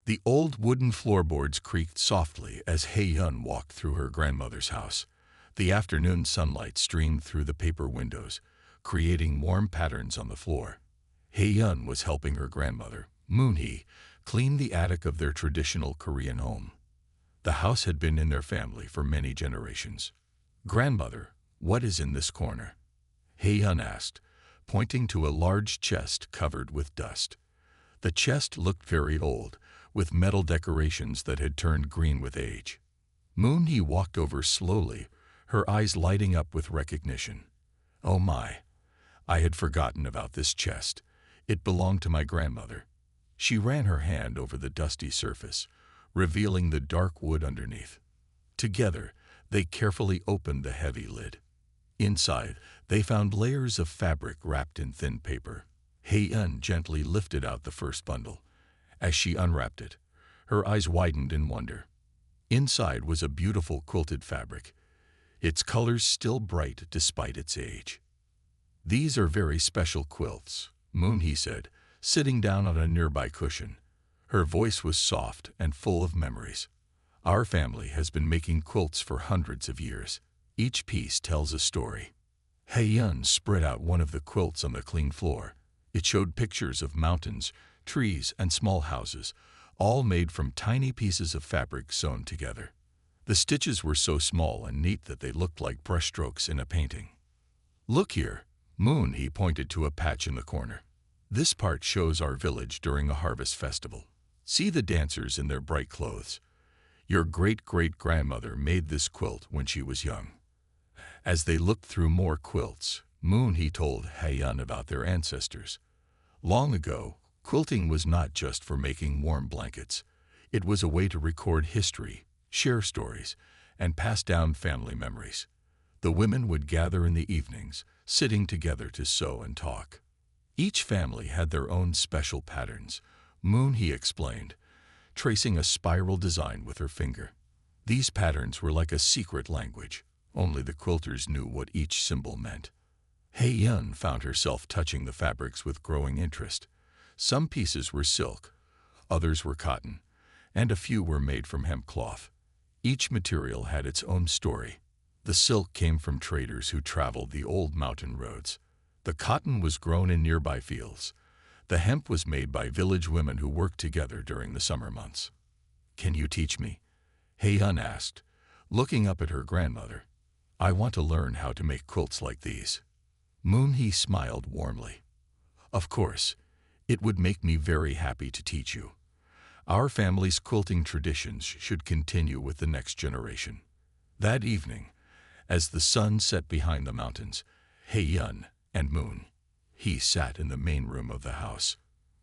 The old wooden floorboards creaked softly as Hei-yun walked through her grandmother's house. The afternoon sunlight streamed through the paper windows, creating warm patterns on the floor. Hei-yun was helping her grandmother, Moon-hee, clean the attic of their traditional Korean home. The house had been in their family for many generations. "Grandmother, what is in this corner?" Hei-yun asked, pointing to a large chest covered with dust. The chest looked very old, with metal decorations that had turned green with age. Moon-hee walked over slowly, her eyes lighting up with recognition. "Oh my! I had forgotten about this chest. It belonged to my grandmother." She ran her hand over the dusty surface, revealing the dark wood underneath. Together, they carefully opened the heavy lid. Inside, they found layers of fabric wrapped in thin paper. Hei-yun gently lifted out the first bundle. As she unwrapped it, her eyes widened in wonder. Inside was a beautiful quilted fabric, its colors still bright despite its age. "These are very special quilts," Moon-hee said, sitting down on a nearby cushion. Her voice was soft and full of memories. "Our family has been making quilts for hundreds of years. Each piece tells a story." Hei-yun spread out one of the quilts on the clean floor. It showed pictures of mountains, trees, and small houses, all made from tiny pieces of fabric sewn together. The stitches were so small and neat that they looked like brushstrokes in a painting. "Look here," Moon-hee pointed to a patch in the corner. "This part shows our village during a harvest festival. See the dancers in their bright clothes. Your great-great-grandmother made this quilt when she was young." As they looked through more quilts, Moon-hee told Hei-yun about their ancestors. Long ago, quilting was not just for making warm blankets. It was a way to record history, share stories, and pass down family memories. The women would gather in the evenings, sitting together to sew and talk. Each family had their own special patterns, Moon-hee explained, tracing a spiral design with her finger. These patterns were like a secret language. Only the quilters knew what each symbol meant. Hei-yun found herself touching the fabrics with growing interest. Some pieces were silk, others were cotton, and a few were made from hemp cloth. Each material had its own story. The silk came from traders who traveled the old mountain roads. The cotton was grown in nearby fields. The hemp was made by village women who worked together during the summer months. "Can you teach me?" Hei-yun asked, looking up at her grandmother. "I want to learn how to make quilts like these." Moon-hee smiled warmly. "Of course, it would make me very happy to teach you. Our family's quilting traditions should continue with the next generation." That evening, as the sun set behind the mountains, Hei-yun and Moon-hee sat in the main room of the house.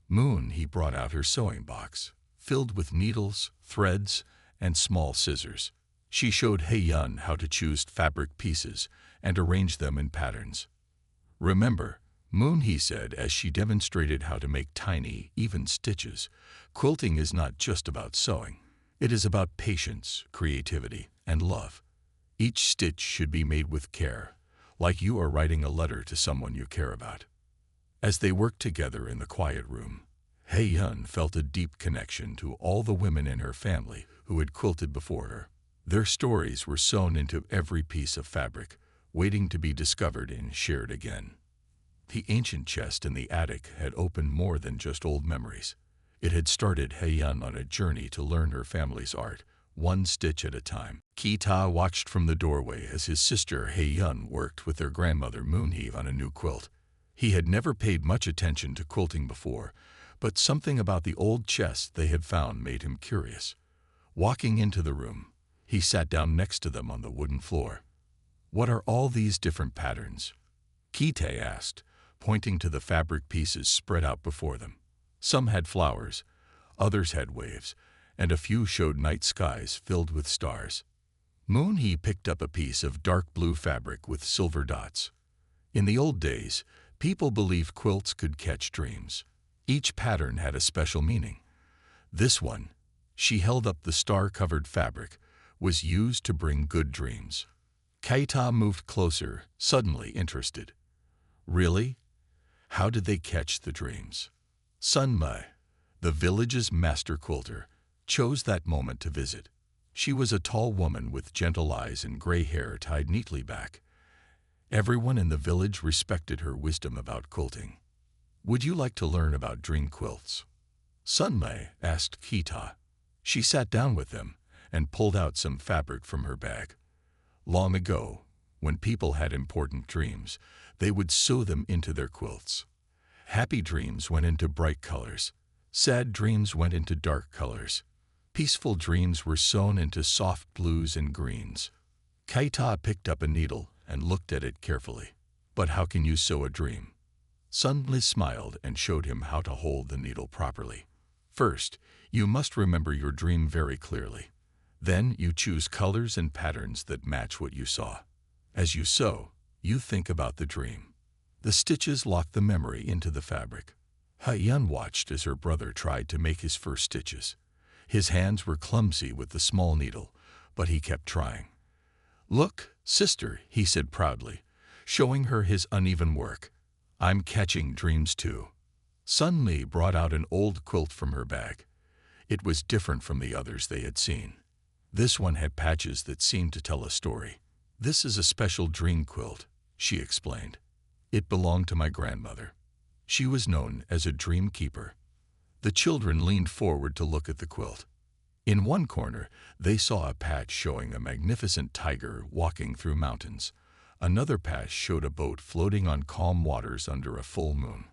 Moon-hee brought out her sewing box, filled with needles, threads, and small scissors. She showed Hei-yun how to choose fabric pieces and arrange them in patterns. "Remember," Moon-hee said as she demonstrated how to make tiny, even stitches, "quilting is not just about sewing. It is about patience, creativity, and love. Each stitch should be made with care, like you are writing a letter to someone you care about." As they worked together in the quiet room, Hei-yun felt a deep connection to all the women in her family who had quilted before her. Their stories were sewn into every piece of fabric, waiting to be discovered and shared again. The ancient chest in the attic had opened more than just old memories. It had started Hei-yun on a journey to learn her family's art, one stitch at a time. Ki-ta watched from the doorway as his sister Hei-yun worked with their grandmother Moon-hee on a new quilt. He had never paid much attention to quilting before, but something about the old chest they had found made him curious. Walking into the room, he sat down next to them on the wooden floor. "What are all these different patterns?" Ki-ta asked, pointing to the fabric pieces spread out before them. Some had flowers, others had waves, and a few showed night skies filled with stars. Moon-hee picked up a piece of dark blue fabric with silver dots. In the old days, people believed quilts could catch dreams. Each pattern had a special meaning. This one, she held up the star-covered fabric, was used to bring good dreams. Kaita moved closer, suddenly interested. "Really? How did they catch the dreams?" Sun Mai, the village's master quilter, chose that moment to visit. She was a tall woman with gentle eyes and gray hair tied neatly back. Everyone in the village respected her wisdom about quilting. "Would you like to learn about dream quilts?" Sunmay asked Kita. She sat down with them and pulled out some fabric from her bag. Long ago, when people had important dreams, they would sew them into their quilts. Happy dreams went into bright colors. Sad dreams went into dark colors. Peaceful dreams were sewn into soft blues and greens. Kaita picked up a needle and looked at it carefully. "But how can you sew a dream?" Sunli smiled and showed him how to hold the needle properly. "First, you must remember your dream very clearly. Then you choose colors and patterns that match what you saw. As you sew, you think about the dream. The stitches lock the memory into the fabric." Hayan watched as her brother tried to make his first stitches. His hands were clumsy with the small needle, but he kept trying. "Look, sister," he said proudly, showing her his uneven work. "I'm catching dreams too." Sunmi brought out an old quilt from her bag. It was different from the others they had seen. This one had patches that seemed to tell a story. "This is a special dream quilt," she explained. "It belonged to my grandmother. She was known as a dream keeper." The children leaned forward to look at the quilt. In one corner, they saw a patch showing a magnificent tiger walking through mountains. Another patch showed a boat floating on calm waters under a full moon.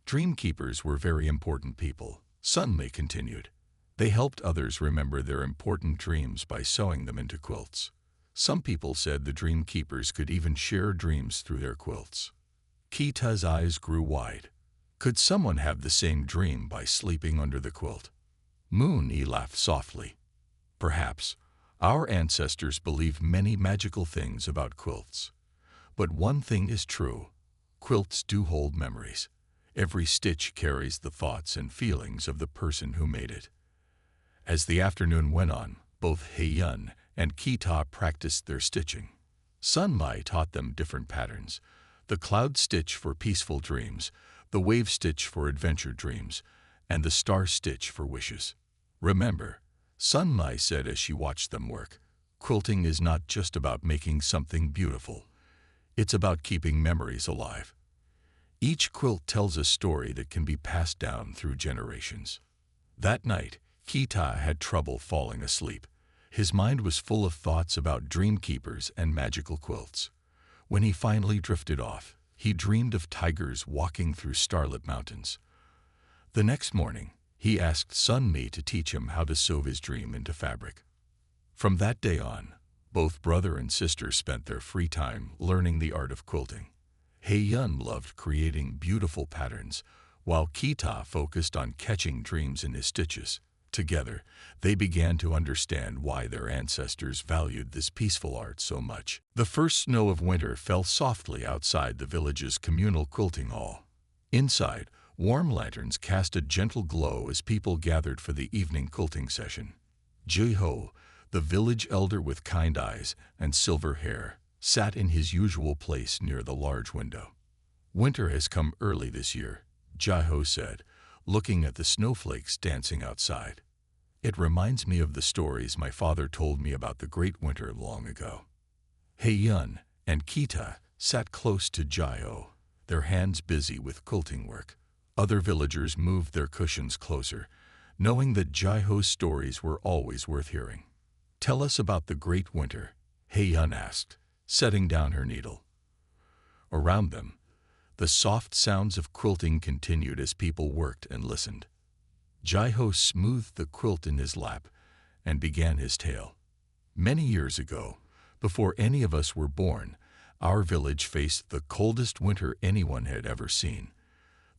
Dream keepers were very important people, Sunmi continued. They helped others remember their important dreams by sewing them into quilts. Some people said the dream keepers could even share dreams through their quilts. Kita's eyes grew wide. Could someone have the same dream by sleeping under the quilt? Moon-E laughed softly. "Perhaps. Our ancestors believed many magical things about quilts. But one thing is true. Quilts do hold memories. Every stitch carries the thoughts and feelings of the person who made it." As the afternoon went on, both Haeyun and Kita practiced their stitching. Sunmai taught them different patterns: the cloud stitch for peaceful dreams, the wave stitch for adventure dreams, and the star stitch for wishes. "Remember," Sunmai said as she watched them work, "quilting is not just about making something beautiful. It's about keeping memories alive. Each quilt tells a story that can be passed down through generations." That night, Kita had trouble falling asleep. His mind was full of thoughts about dream keepers and magical quilts. When he finally drifted off, he dreamed of tigers walking through starlit mountains. The next morning, he asked Sunmi to teach him how to sew his dream into fabric. From that day on, both brother and sister spent their free time learning the art of quilting. Haeyun loved creating beautiful patterns, while Kita focused on catching dreams in his stitches. Together, they began to understand why their ancestors valued this peaceful art so much. The first snow of winter fell softly outside the village's communal quilting hall. Inside, warm lanterns cast a gentle glow as people gathered for the evening quilting session. Jiho, the village elder with kind eyes and silver hair, sat in his usual place near the large window. "Winter has come early this year," Jiho said, looking at the snowflakes dancing outside. "It reminds me of the stories my father told me about the great winter long ago." Haeyun and Kita sat close to Jiho, their hands busy with quilting work. Other villagers moved their cushions closer, knowing that Jiho's stories were always worth hearing. "Tell us about the great winter," Haeyun asked, setting down her needle. Around them, the soft sounds of quilting continued as people worked and listened. Jiho smoothed the quilt in his lap and began his tale. "Many years ago, before any of us were born, our village faced the coldest winter anyone had ever seen.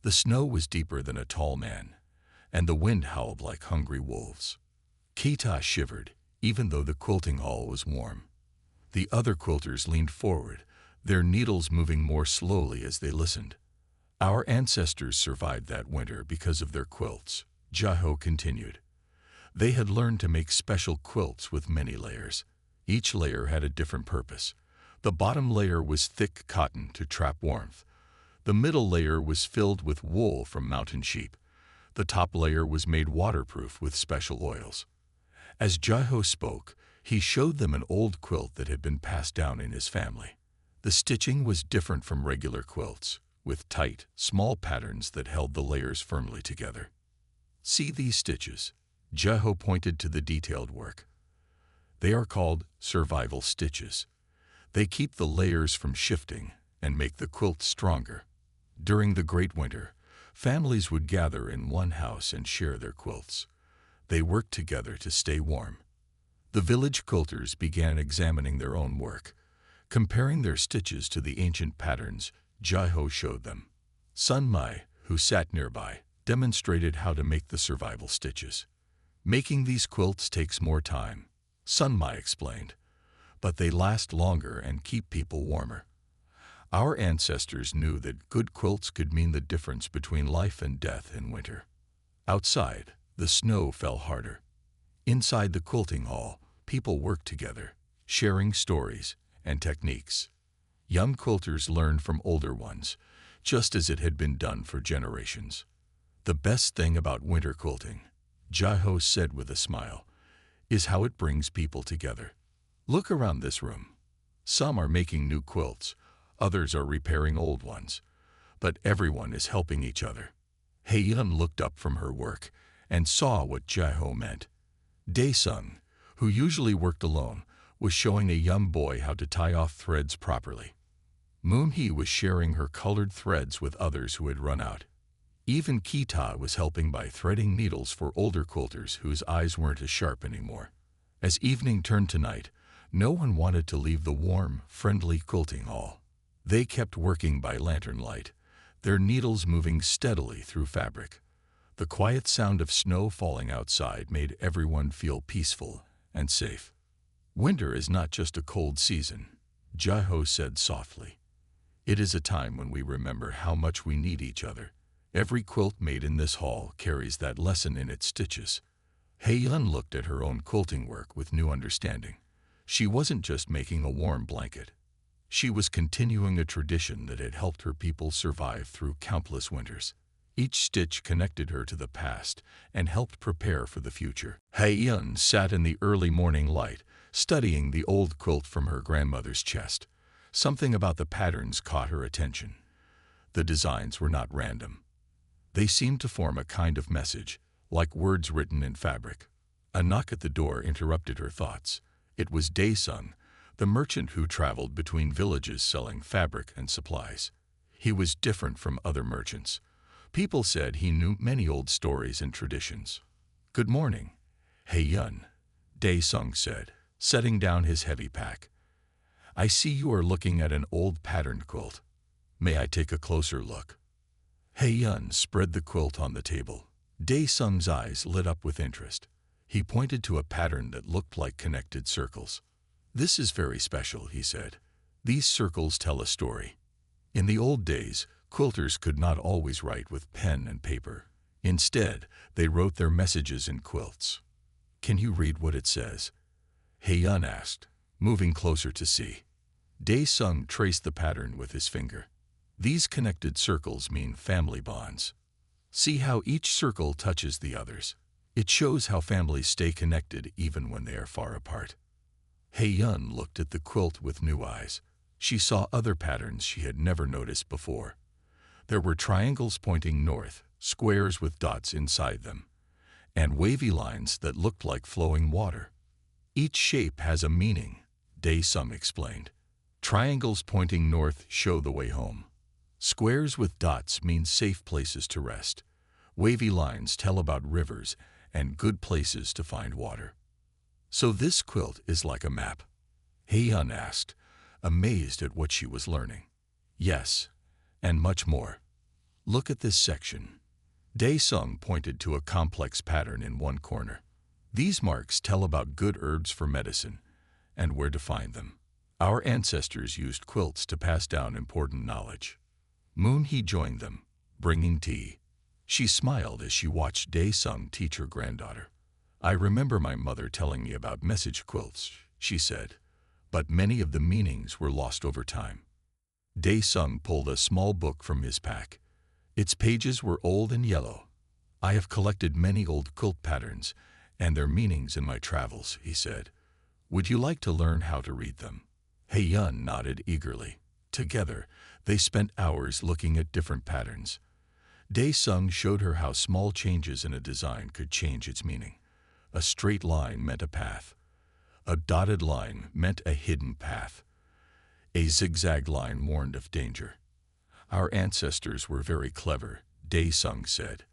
The snow was deeper than a tall man, and the wind howled like hungry wolves." Kita shivered, even though the quilting hall was warm. The other quilters leaned forward, their needles moving more slowly as they listened. "Our ancestors survived that winter because of their quilts," Jiho continued. "They had learned to make special quilts with many layers. Each layer had a different purpose. The bottom layer was thick cotton to trap warmth. The middle layer was filled with wool from mountain sheep. The top layer was made waterproof with special oils. As Jaiho spoke, he showed them an old quilt that had been passed down in his family. The stitching was different from regular quilts, with tight, small patterns that held the layers firmly together. See these stitches? Jaiho pointed to the detailed work. They are called survival stitches. They keep the layers from shifting and make the quilt stronger. During the Great Winter, families would gather in one house and share their quilts. They worked together to stay warm. The village quilters began examining their own work. Comparing their stitches to the ancient patterns, Jaiho showed them. Sun Mai, who sat nearby, demonstrated how to make the survival stitches. Making these quilts takes more time, Sun Mai explained, but they last longer and keep people warmer. Our ancestors knew that good quilts could mean the difference between life and death in winter. Outside, the snow fell harder. Inside the quilting hall, people worked together, sharing stories and techniques. Young quilters learned from older ones, just as it had been done for generations. The best thing about winter quilting, Jaiho said with a smile, is how it brings people together. Look around this room. Some are making new quilts, others are repairing old ones, but everyone is helping each other. Hei-yun looked up from her work and saw what Jaiho meant. Dae-sung, who usually worked alone, was showing a young boy how to tie off threads properly. Moon-hee was sharing her colored threads with others who had run out. Even Ki-ta was helping by threading needles for older quilters whose eyes weren't as sharp anymore. As evening turned to night, no one wanted to leave the warm, friendly quilting hall. They kept working by lantern light, their needles moving steadily through fabric. The quiet sound of snow falling outside made everyone feel peaceful and safe. Winter is not just a cold season, Jaiho said softly. It is a time when we remember how much we need each other. Every quilt made in this hall carries that lesson in its stitches. Hei-yun looked at her own quilting work with new understanding. She wasn't just making a warm blanket. She was continuing a tradition that had helped her people survive through countless winters. Each stitch connected her to the past and helped prepare for the future. Hei-yun sat in the early morning light, studying the old quilt from her grandmother's chest. Something about the patterns caught her attention. The designs were not random. They seemed to form a kind of message, like words written in fabric. A knock at the door interrupted her thoughts. It was Dae-sung, the merchant who traveled between villages selling fabric and supplies. He was different from other merchants. People said he knew many old stories and traditions. "Good morning, Hei-yun," Dae-sung said, setting down his heavy pack. "I see you are looking at an old patterned quilt. May I take a closer look?" Hei-yun spread the quilt on the table. Dae-sung's eyes lit up with interest. He pointed to a pattern that looked like connected circles. "This is very special," he said. "These circles tell a story. In the old days, quilters could not always write with pen and paper. Instead, they wrote their messages in quilts." "Can you read what it says?" Hei-yun asked, moving closer to see. Dae-sung traced the pattern with his finger. "These connected circles mean family bonds. See how each circle touches the others. It shows how families stay connected even when they are far apart." Hei-yun looked at the quilt with new eyes. She saw other patterns she had never noticed before. There were triangles pointing north, squares with dots inside them, and wavy lines that looked like flowing water. "Each shape has a meaning," Dae-sung explained. "Triangles pointing north show the way home. Squares with dots mean safe places to rest. Wavy lines tell about rivers and good places to find water." "So this quilt is like a map?" Hei-yun asked, amazed at what she was learning. "Yes, and much more. Look at this section." Dae-sung pointed to a complex pattern in one corner. "These marks tell about good herbs for medicine and where to find them. Our ancestors used quilts to pass down important knowledge." Moon-hee joined them, bringing tea. She smiled as she watched Dae-sung teach her granddaughter. "I remember my mother telling me about message quilts," she said, "but many of the meanings were lost over time." Dae-sung pulled a small book from his pack. Its pages were old and yellow. "I have collected many old quilt patterns, and their meanings in my travels, he said. Would you like to learn how to read them? Hei-yun nodded eagerly. Together, they spent hours looking at different patterns. Dae-sung showed her how small changes in a design could change its meaning. A straight line meant a path. A dotted line meant a hidden path. A zigzag line warned of danger. Our ancestors were very clever, Dae-sung said.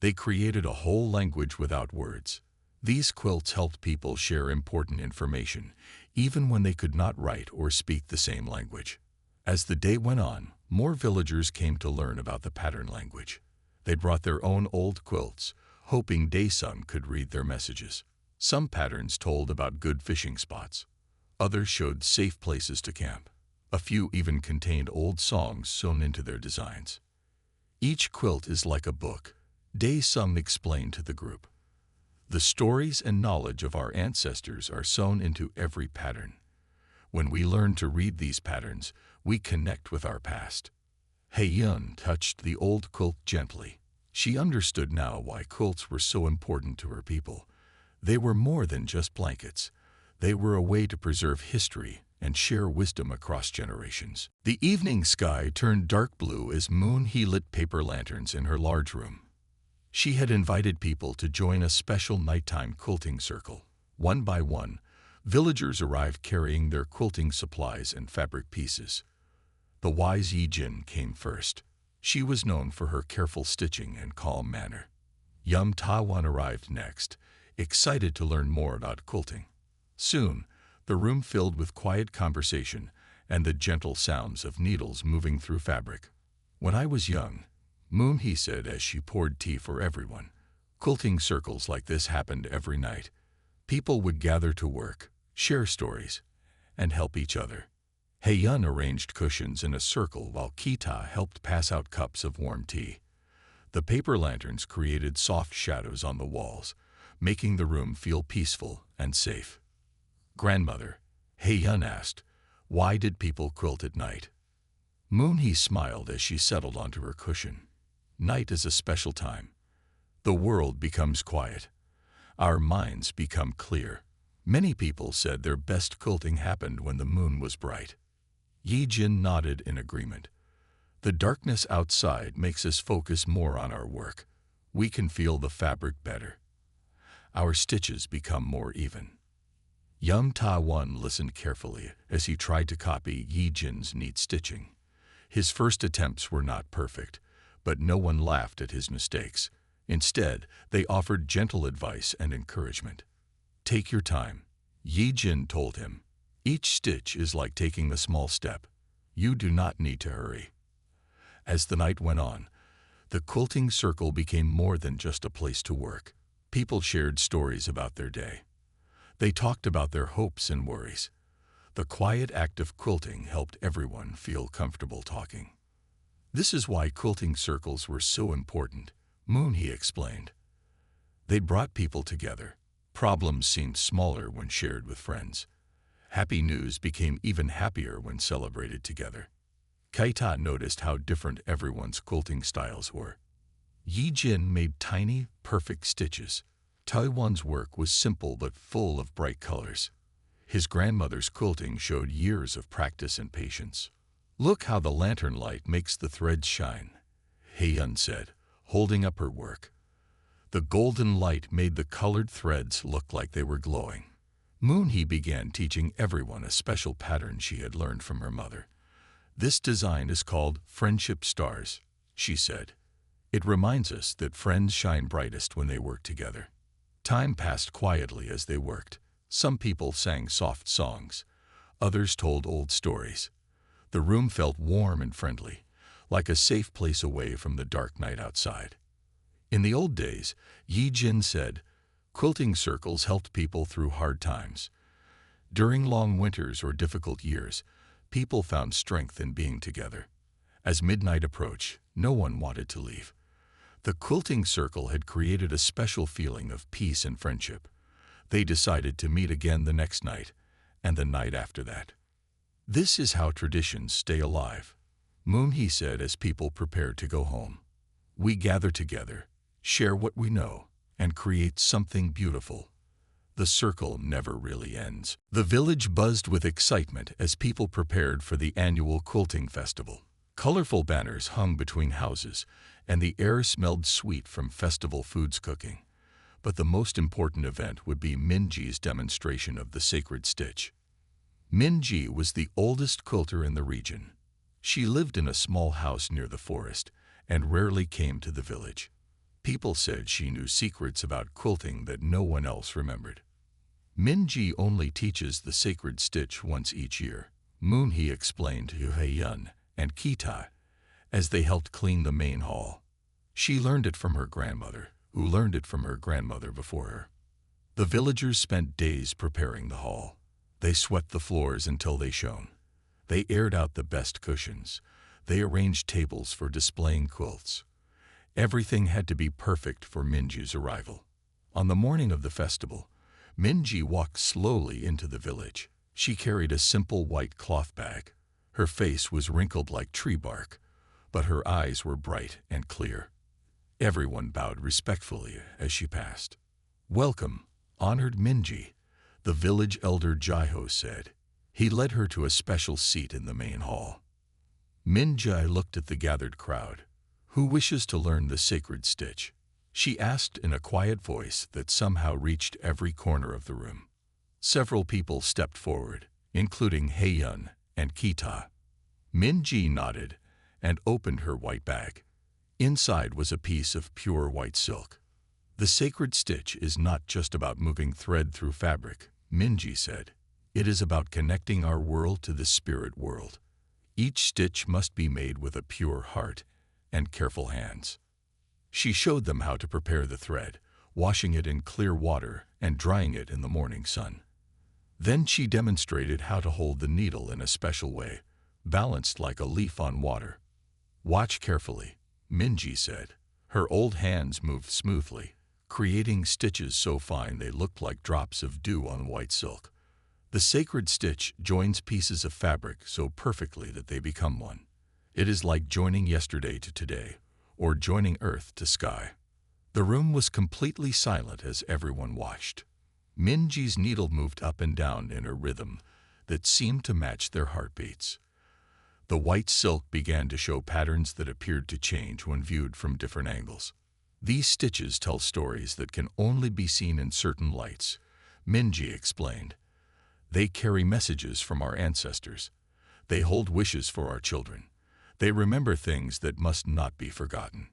They created a whole language without words. These quilts helped people share important information, even when they could not write or speak the same language. As the day went on, more villagers came to learn about the pattern language. They brought their own old quilts, hoping Dae-sung could read their messages. Some patterns told about good fishing spots. Others showed safe places to camp. A few even contained old songs sewn into their designs. Each quilt is like a book, Dae-sung explained to the group. The stories and knowledge of our ancestors are sewn into every pattern. When we learn to read these patterns, we connect with our past. Hei-yun touched the old quilt gently. She understood now why quilts were so important to her people. They were more than just blankets. They were a way to preserve history and share wisdom across generations. The evening sky turned dark blue as Moon-hee lit paper lanterns in her large room. She had invited people to join a special nighttime quilting circle. One by one, villagers arrived carrying their quilting supplies and fabric pieces. The wise Yi-jin came first. She was known for her careful stitching and calm manner. Yum Ta-won arrived next, excited to learn more about quilting. Soon, the room filled with quiet conversation and the gentle sounds of needles moving through fabric. When I was young, Moon-hee said as she poured tea for everyone, quilting circles like this happened every night. People would gather to work, share stories, and help each other. Hei-yun arranged cushions in a circle while Kita helped pass out cups of warm tea. The paper lanterns created soft shadows on the walls, making the room feel peaceful and safe. Grandmother, Hei-yun asked, why did people quilt at night? Moon-hee smiled as she settled onto her cushion. Night is a special time. The world becomes quiet. Our minds become clear. Many people said their best quilting happened when the moon was bright. Yi-jin nodded in agreement. The darkness outside makes us focus more on our work. We can feel the fabric better. Our stitches become more even. Yum Ta-won listened carefully as he tried to copy Yi-jin's neat stitching. His first attempts were not perfect, but no one laughed at his mistakes. Instead, they offered gentle advice and encouragement. Take your time, Yi-jin told him. Each stitch is like taking a small step. You do not need to hurry. As the night went on, the quilting circle became more than just a place to work. People shared stories about their day. They talked about their hopes and worries. The quiet act of quilting helped everyone feel comfortable talking. This is why quilting circles were so important, Moon-hee explained. They brought people together. Problems seemed smaller when shared with friends. Happy news became even happier when celebrated together. Kaita noticed how different everyone's quilting styles were. Yi-jin made tiny, perfect stitches. Taiwan's work was simple but full of bright colors. His grandmother's quilting showed years of practice and patience. Look how the lantern light makes the threads shine, Hei-yun said, holding up her work. The golden light made the colored threads look like they were glowing. Moon-hee began teaching everyone a special pattern she had learned from her mother. This design is called Friendship Stars, she said. It reminds us that friends shine brightest when they work together. Time passed quietly as they worked. Some people sang soft songs. Others told old stories. The room felt warm and friendly, like a safe place away from the dark night outside. In the old days, Yi-jin said, quilting circles helped people through hard times. During long winters or difficult years, people found strength in being together. As midnight approached, no one wanted to leave. The quilting circle had created a special feeling of peace and friendship. They decided to meet again the next night, and the night after that. This is how traditions stay alive, Moon-hee said as people prepared to go home. We gather together, share what we know, and create something beautiful. The circle never really ends. The village buzzed with excitement as people prepared for the annual quilting festival. Colorful banners hung between houses, and the air smelled sweet from festival foods cooking. But the most important event would be Minji's demonstration of the sacred stitch. Minji was the oldest quilter in the region. She lived in a small house near the forest and rarely came to the village. People said she knew secrets about quilting that no one else remembered. Minji only teaches the sacred stitch once each year, Moonhee explained to Haeyun and Kita as they helped clean the main hall. She learned it from her grandmother, who learned it from her grandmother before her. The villagers spent days preparing the hall. They swept the floors until they shone. They aired out the best cushions. They arranged tables for displaying quilts. Everything had to be perfect for Minji's arrival. On the morning of the festival, Minji walked slowly into the village. She carried a simple white cloth bag. Her face was wrinkled like tree bark, but her eyes were bright and clear. Everyone bowed respectfully as she passed. "Welcome, honored Minji," the village elder Jaiho said. He led her to a special seat in the main hall. Minji looked at the gathered crowd. "Who wishes to learn the sacred stitch?" she asked in a quiet voice that somehow reached every corner of the room. Several people stepped forward, including Haeyun and Kita. Minji nodded and opened her white bag. Inside was a piece of pure white silk. "The sacred stitch is not just about moving thread through fabric," Minji said. "It is about connecting our world to the spirit world. Each stitch must be made with a pure heart and careful hands." She showed them how to prepare the thread, washing it in clear water and drying it in the morning sun. Then she demonstrated how to hold the needle in a special way, balanced like a leaf on water. "Watch carefully," Minji said. Her old hands moved smoothly, creating stitches so fine they looked like drops of dew on white silk. The sacred stitch joins pieces of fabric so perfectly that they become one. It is like joining yesterday to today, or joining earth to sky. The room was completely silent as everyone watched. Minji's needle moved up and down in a rhythm that seemed to match their heartbeats. The white silk began to show patterns that appeared to change when viewed from different angles. "These stitches tell stories that can only be seen in certain lights," Minji explained. "They carry messages from our ancestors. They hold wishes for our children. They remember things that must not be forgotten."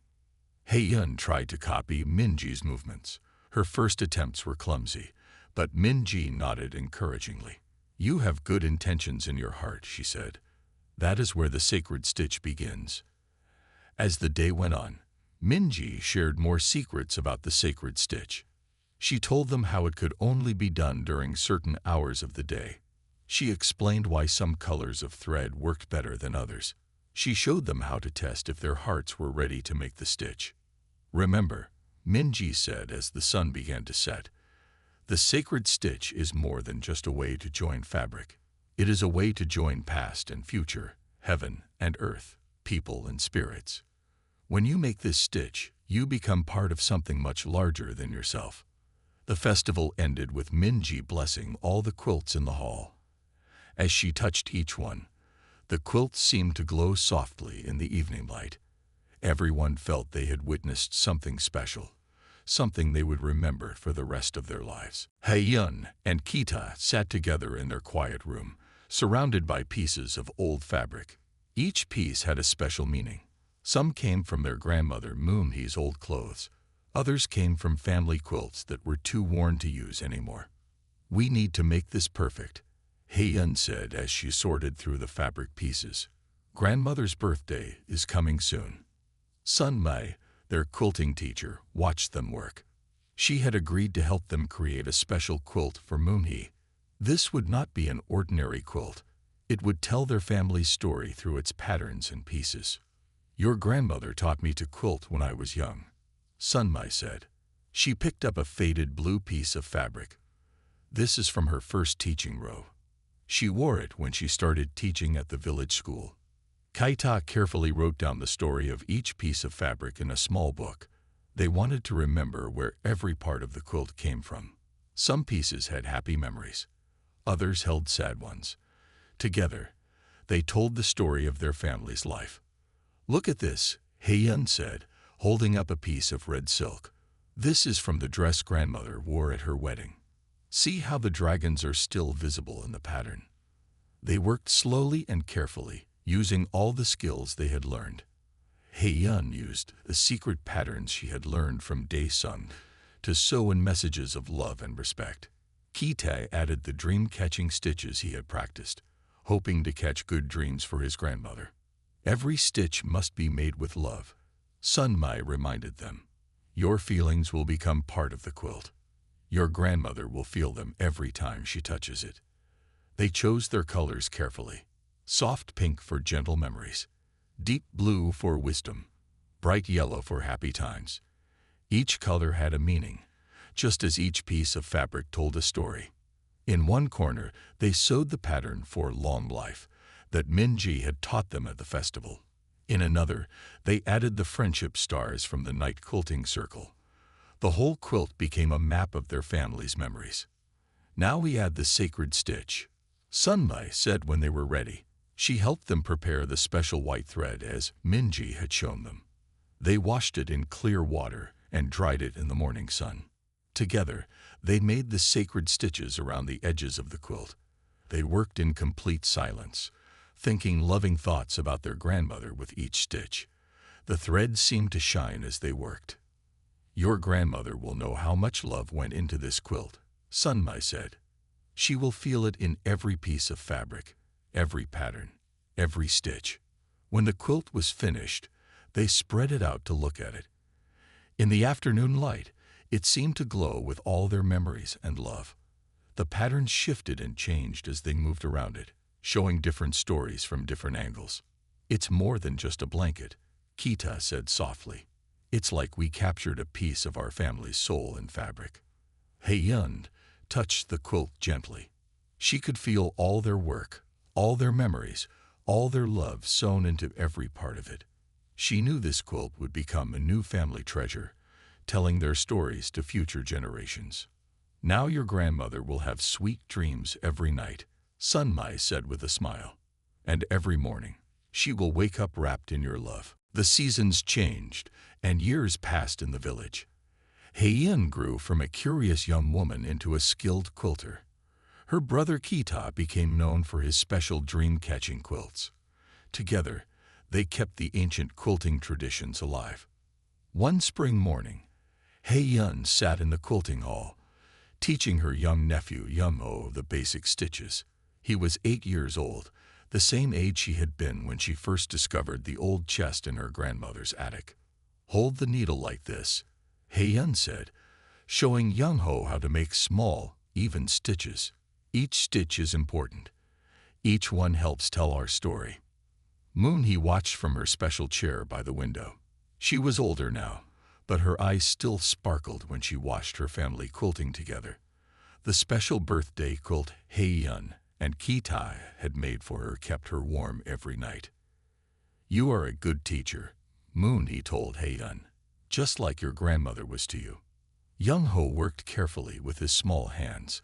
Haeyun tried to copy Minji's movements. Her first attempts were clumsy, but Minji nodded encouragingly. "You have good intentions in your heart," she said. "That is where the sacred stitch begins." As the day went on, Minji shared more secrets about the sacred stitch. She told them how it could only be done during certain hours of the day. She explained why some colors of thread worked better than others. She showed them how to test if their hearts were ready to make the stitch. "Remember," Minji said as the sun began to set, "the sacred stitch is more than just a way to join fabric. It is a way to join past and future, heaven and earth, people and spirits. When you make this stitch, you become part of something much larger than yourself." The festival ended with Minji blessing all the quilts in the hall. As she touched each one, the quilts seemed to glow softly in the evening light. Everyone felt they had witnessed something special, something they would remember for the rest of their lives. Haeyun and Kita sat together in their quiet room, surrounded by pieces of old fabric. Each piece had a special meaning. Some came from their grandmother Moonhee's old clothes. Others came from family quilts that were too worn to use anymore. "We need to make this perfect," Haeyun said as she sorted through the fabric pieces. "Grandmother's birthday is coming soon." Sun Mai, their quilting teacher, watched them work. She had agreed to help them create a special quilt for Moonhee. This would not be an ordinary quilt. It would tell their family's story through its patterns and pieces. "Your grandmother taught me to quilt when I was young," Sun Mai said. She picked up a faded blue piece of fabric. "This is from her first teaching row. She wore it when she started teaching at the village school." Kaita carefully wrote down the story of each piece of fabric in a small book. They wanted to remember where every part of the quilt came from. Some pieces had happy memories. Others held sad ones. Together, they told the story of their family's life. "Look at this," Heyun said, holding up a piece of red silk. "This is from the dress grandmother wore at her wedding. See how the dragons are still visible in the pattern." They worked slowly and carefully, using all the skills they had learned. Heyun used the secret patterns she had learned from Dae-sun to sew in messages of love and respect. Ki-tae added the dream-catching stitches he had practiced, hoping to catch good dreams for his grandmother. "Every stitch must be made with love," Sun-mai reminded them. "Your feelings will become part of the quilt. Your grandmother will feel them every time she touches it." They chose their colors carefully. Soft pink for gentle memories, deep blue for wisdom, bright yellow for happy times. Each color had a meaning, just as each piece of fabric told a story. In one corner, they sewed the pattern for long life that Minji had taught them at the festival. In another, they added the friendship stars from the night quilting circle. The whole quilt became a map of their family's memories. "Now we add the sacred stitch," Sun-mai said when they were ready. She helped them prepare the special white thread as Minji had shown them. They washed it in clear water and dried it in the morning sun. Together, they made the sacred stitches around the edges of the quilt. They worked in complete silence, thinking loving thoughts about their grandmother with each stitch. The threads seemed to shine as they worked. "Your grandmother will know how much love went into this quilt," Sun-mai said. "She will feel it in every piece of fabric, every pattern, every stitch." When the quilt was finished, they spread it out to look at it. In the afternoon light, it seemed to glow with all their memories and love. The patterns shifted and changed as they moved around it, showing different stories from different angles. "It's more than just a blanket," Kita said softly. "It's like we captured a piece of our family's soul in fabric." Heyun touched the quilt gently. She could feel all their work, all their memories, all their love sewn into every part of it. She knew this quilt would become a new family treasure, telling their stories to future generations. "Now your grandmother will have sweet dreams every night," Sun-mai said with a smile. "And every morning, she will wake up wrapped in your love." The seasons changed, and years passed in the village. Heyun grew from a curious young woman into a skilled quilter. Her brother Kita became known for his special dream-catching quilts. Together, they kept the ancient quilting traditions alive. One spring morning, Heyun sat in the quilting hall, teaching her young nephew Yumho the basic stitches. He was 8 years old, the same age she had been when she first discovered the old chest in her grandmother's attic. "Hold the needle like this," Heyun said, showing Young-ho how to make small, even stitches. "Each stitch is important. Each one helps tell our story." Moon-hee watched from her special chair by the window. She was older now, but her eyes still sparkled when she watched her family quilting together. The special birthday quilt Heyun and Ki-tae had made for her kept her warm every night. "You are a good teacher," Moon-hee told Heyun, "just like your grandmother was to you." Young-ho worked carefully with his small hands.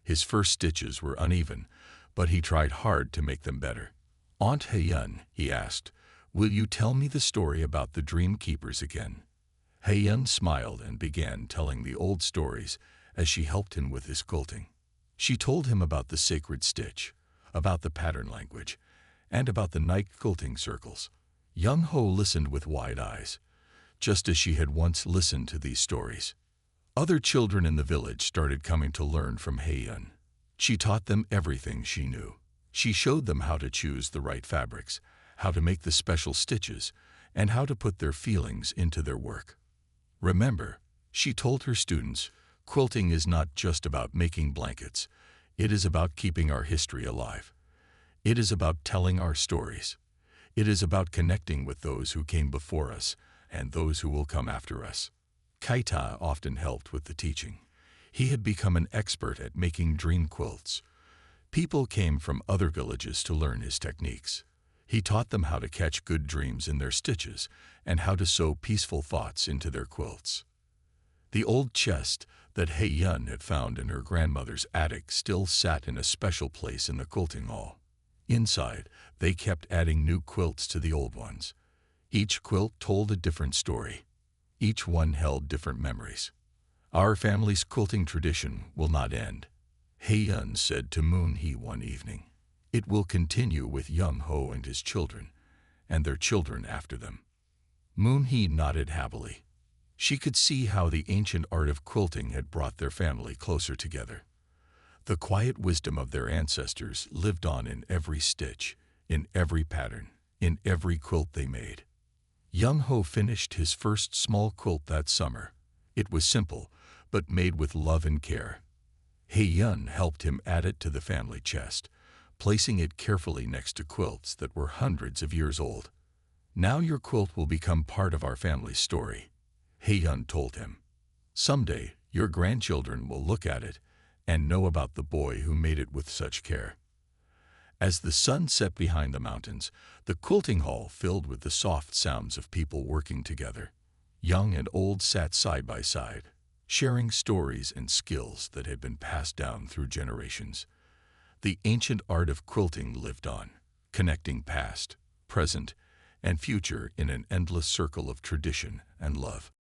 His first stitches were uneven, but he tried hard to make them better. "Aunt Heyun," he asked, "will you tell me the story about the dream keepers again?" Heyun smiled and began telling the old stories as she helped him with his quilting. She told him about the sacred stitch, about the pattern language, and about the night quilting circles. Young-ho listened with wide eyes, just as she had once listened to these stories. Other children in the village started coming to learn from Heyun. She taught them everything she knew. She showed them how to choose the right fabrics, how to make the special stitches, and how to put their feelings into their work. "Remember," she told her students, "quilting is not just about making blankets. It is about keeping our history alive. It is about telling our stories. It is about connecting with those who came before us and those who will come after us." Kaita often helped with the teaching. He had become an expert at making dream quilts. People came from other villages to learn his techniques. He taught them how to catch good dreams in their stitches and how to sew peaceful thoughts into their quilts. The old chest that Hei Yun had found in her grandmother's attic still sat in a special place in the quilting hall. Inside, they kept adding new quilts to the old ones. Each quilt told a different story. Each one held different memories. Our family's quilting tradition will not end, Hei Yun said to Moon Hee one evening. It will continue with Young Ho and his children, and their children after them. Moon Hee nodded happily. She could see how the ancient art of quilting had brought their family closer together. The quiet wisdom of their ancestors lived on in every stitch, in every pattern, in every quilt they made. Young Ho finished his first small quilt that summer. It was simple, but made with love and care. Hei Yun helped him add it to the family chest, placing it carefully next to quilts that were hundreds of years old. Now your quilt will become part of our family's story, Hei Yun told him. Someday, your grandchildren will look at it and know about the boy who made it with such care. As the sun set behind the mountains, the quilting hall filled with the soft sounds of people working together. Young and old sat side by side, sharing stories and skills that had been passed down through generations. The ancient art of quilting lived on, connecting past, present, and future in an endless circle of tradition and love.